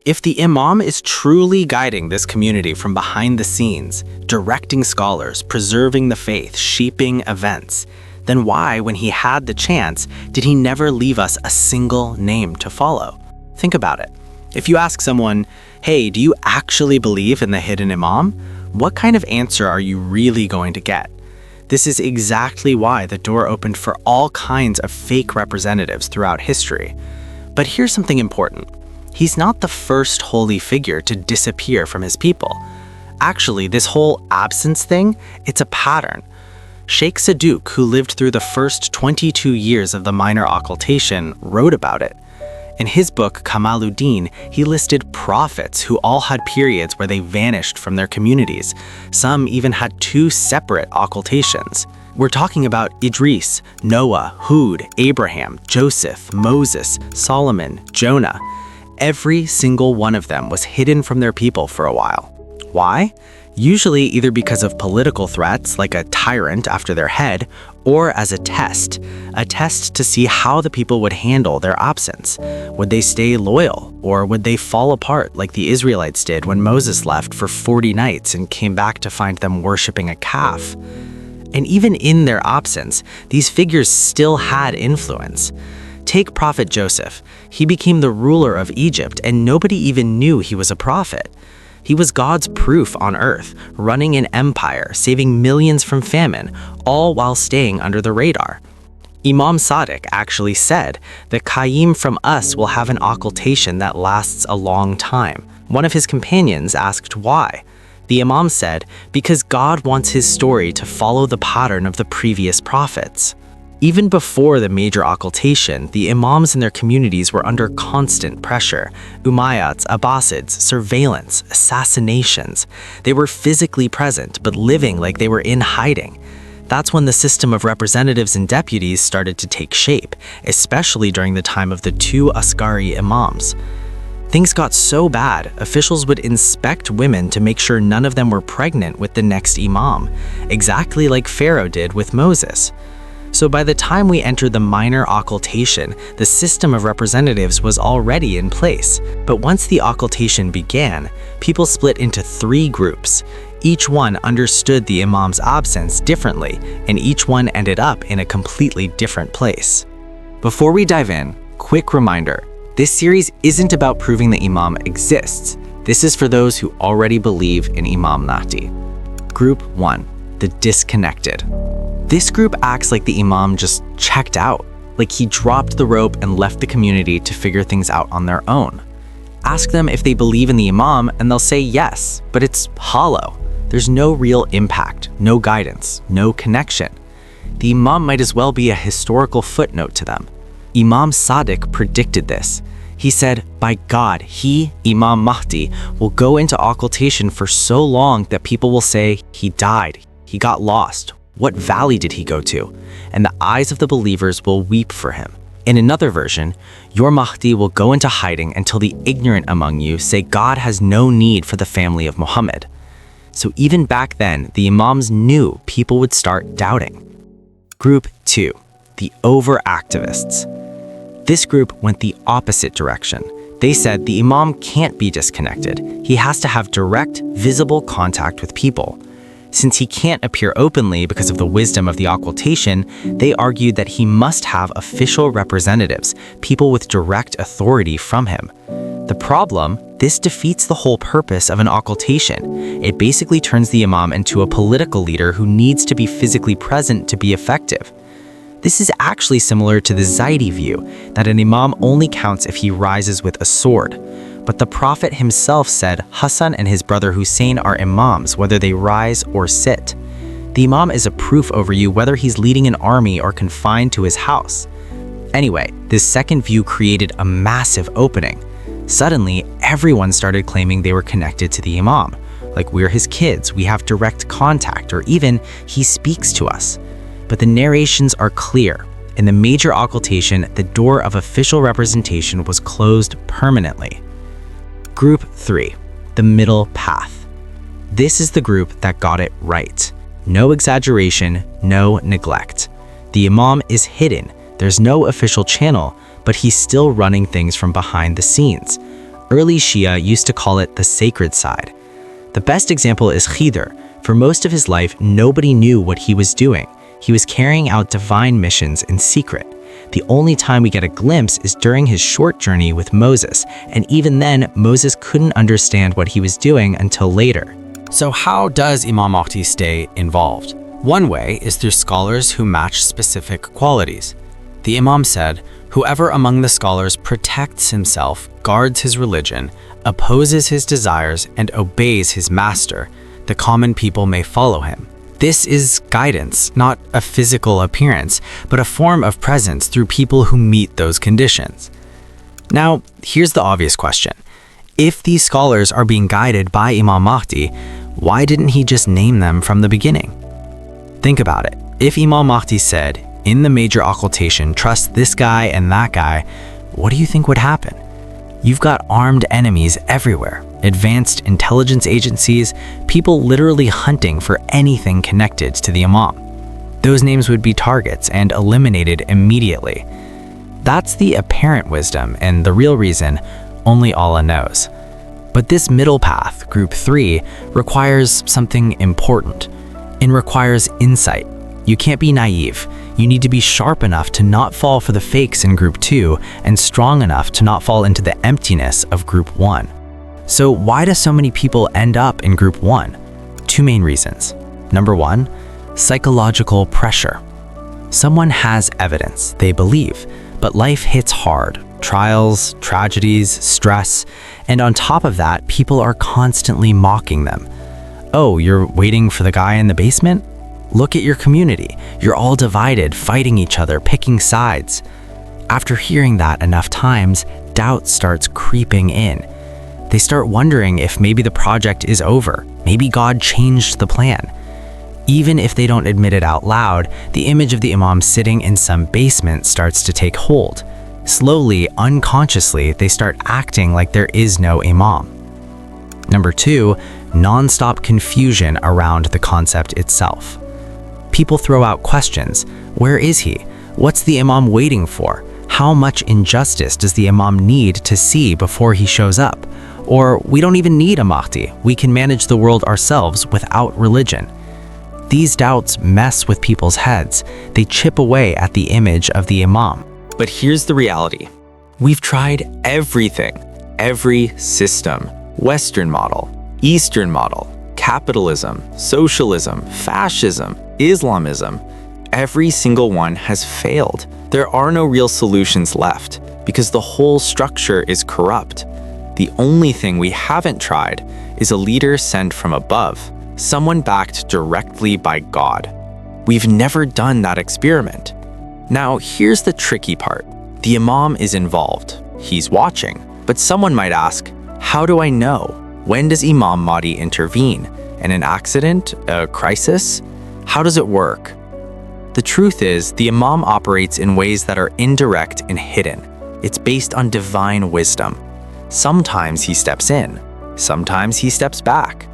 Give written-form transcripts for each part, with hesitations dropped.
If the Imam is truly guiding this community from behind the scenes, directing scholars, preserving the faith, shaping events, then why, when he had the chance, did he never leave us a single name to follow? Think about it. If you ask someone, hey, do you actually believe in the hidden Imam? What kind of answer are you really going to get? This is exactly why the door opened for all kinds of fake representatives throughout history. But here's something important. He's not the first holy figure to disappear from his people. Actually, this whole absence thing, it's a pattern. Sheikh Saduq, who lived through the first 22 years of the minor occultation, wrote about it. In his book, Kamaluddin, he listed prophets who all had periods where they vanished from their communities. Some even had 2 separate occultations. We're talking about Idris, Noah, Hud, Abraham, Joseph, Moses, Solomon, Jonah. Every single one of them was hidden from their people for a while. Why? Usually either because of political threats, like a tyrant after their head, or as a test to see how the people would handle their absence. Would they stay loyal, or would they fall apart like the Israelites did when Moses left for 40 nights and came back to find them worshiping a calf? And even in their absence, these figures still had influence. Take Prophet Joseph. He became the ruler of Egypt, and nobody even knew he was a prophet. He was God's proof on earth, running an empire, saving millions from famine, all while staying under the radar. Imam Sadiq actually said, "The Qayyim from us will have an occultation that lasts a long time." One of his companions asked why. The Imam said, because God wants his story to follow the pattern of the previous prophets. Even before the major occultation, the Imams in their communities were under constant pressure. Umayyads, Abbasids, surveillance, assassinations. They were physically present, but living like they were in hiding. That's when the system of representatives and deputies started to take shape, especially during the time of the 2 Askari Imams. Things got so bad, officials would inspect women to make sure none of them were pregnant with the next Imam, exactly like Pharaoh did with Moses. So by the time we entered the minor occultation, the system of representatives was already in place. But once the occultation began, people split into 3 groups. Each one understood the Imam's absence differently, and each one ended up in a completely different place. Before we dive in, quick reminder, this series isn't about proving the Imam exists. This is for those who already believe in Imam Mahdi. Group 1, the disconnected. This group acts like the Imam just checked out, like he dropped the rope and left the community to figure things out on their own. Ask them if they believe in the Imam and they'll say yes, but it's hollow. There's no real impact, no guidance, no connection. The Imam might as well be a historical footnote to them. Imam Sadiq predicted this. He said, by God, he, Imam Mahdi, will go into occultation for so long that people will say, he died, he got lost. What valley did he go to? And the eyes of the believers will weep for him. In another version, your Mahdi will go into hiding until the ignorant among you say God has no need for the family of Muhammad. So even back then, the Imams knew people would start doubting. Group 2, the overactivists. This group went the opposite direction. They said the Imam can't be disconnected. He has to have direct, visible contact with people. Since he can't appear openly because of the wisdom of the occultation, they argued that he must have official representatives, people with direct authority from him. The problem? This defeats the whole purpose of an occultation. It basically turns the Imam into a political leader who needs to be physically present to be effective. This is actually similar to the Zaidi view, that an Imam only counts if he rises with a sword. But the Prophet himself said Hassan and his brother Hussein are Imams whether they rise or sit. The Imam is a proof over you whether he's leading an army or confined to his house. Anyway, this second view created a massive opening. Suddenly, everyone started claiming they were connected to the Imam. Like we're his kids, we have direct contact, or even he speaks to us. But the narrations are clear. In the major occultation, the door of official representation was closed permanently. Group 3, the middle path. This is the group that got it right. No exaggeration, no neglect. The Imam is hidden. There's no official channel, but he's still running things from behind the scenes. Early Shia used to call it the sacred side. The best example is Khidr. For most of his life, nobody knew what he was doing. He was carrying out divine missions in secret. The only time we get a glimpse is during his short journey with Moses, and even then, Moses couldn't understand what he was doing until later. So how does Imam Mahdi stay involved? One way is through scholars who match specific qualities. The Imam said, "Whoever among the scholars protects himself, guards his religion, opposes his desires, and obeys his master, the common people may follow him." This is guidance, not a physical appearance, but a form of presence through people who meet those conditions. Now, here's the obvious question. If these scholars are being guided by Imam Mahdi, why didn't he just name them from the beginning? Think about it. If Imam Mahdi said, in the major occultation, trust this guy and that guy, what do you think would happen? You've got armed enemies everywhere, advanced intelligence agencies, people literally hunting for anything connected to the Imam. Those names would be targets and eliminated immediately. That's the apparent wisdom, and the real reason only Allah knows. But this middle path, group 3, requires something important. It requires insight. You can't be naive. You need to be sharp enough to not fall for the fakes in group 2 and strong enough to not fall into the emptiness of group 1. So why do so many people end up in group 1? Two main reasons. Number 1, psychological pressure. Someone has evidence, they believe, but life hits hard. Trials, tragedies, stress, and on top of that, people are constantly mocking them. Oh, you're waiting for the guy in the basement? Look at your community. You're all divided, fighting each other, picking sides. After hearing that enough times, doubt starts creeping in. They start wondering if maybe the project is over. Maybe God changed the plan. Even if they don't admit it out loud, the image of the Imam sitting in some basement starts to take hold. Slowly, unconsciously, they start acting like there is no Imam. Number 2, non-stop confusion around the concept itself. People throw out questions. Where is he? What's the Imam waiting for? How much injustice does the Imam need to see before he shows up? Or we don't even need a Mahdi. We can manage the world ourselves without religion. These doubts mess with people's heads. They chip away at the image of the Imam. But here's the reality. We've tried everything. Every system. Western model, Eastern model, capitalism, socialism, fascism, Islamism. Every single one has failed. There are no real solutions left because the whole structure is corrupt. The only thing we haven't tried is a leader sent from above, someone backed directly by God. We've never done that experiment. Now, here's the tricky part. The Imam is involved. He's watching. But someone might ask, how do I know? When does Imam Mahdi intervene? In an accident? A crisis? How does it work? The truth is, the Imam operates in ways that are indirect and hidden. It's based on divine wisdom. Sometimes he steps in. Sometimes he steps back.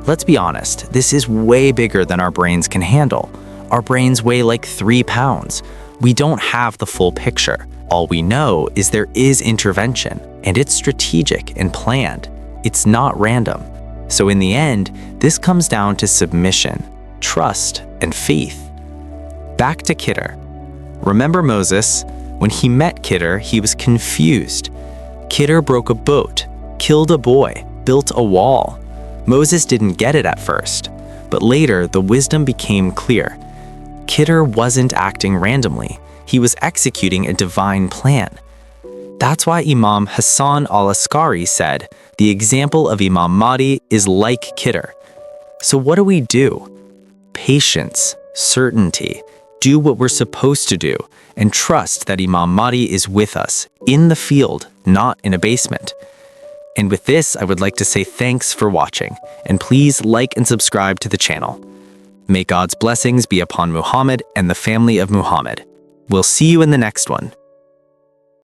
Let's be honest, this is way bigger than our brains can handle. Our brains weigh like 3 pounds. We don't have the full picture. All we know is there is intervention, and it's strategic and planned. It's not random. So in the end, this comes down to submission, trust, and faith. Back to Khidr. Remember Moses? When he met Khidr, he was confused. Khidr broke a boat, killed a boy, built a wall. Moses didn't get it at first, but later the wisdom became clear. Khidr wasn't acting randomly. He was executing a divine plan. That's why Imam Hassan al-Askari said, the example of Imam Mahdi is like Khidr. So what do we do? Patience, certainty, do what we're supposed to do, and trust that Imam Mahdi is with us, in the field, not in a basement. And with this, I would like to say thanks for watching, and please like and subscribe to the channel. May God's blessings be upon Muhammad and the family of Muhammad. We'll see you in the next one.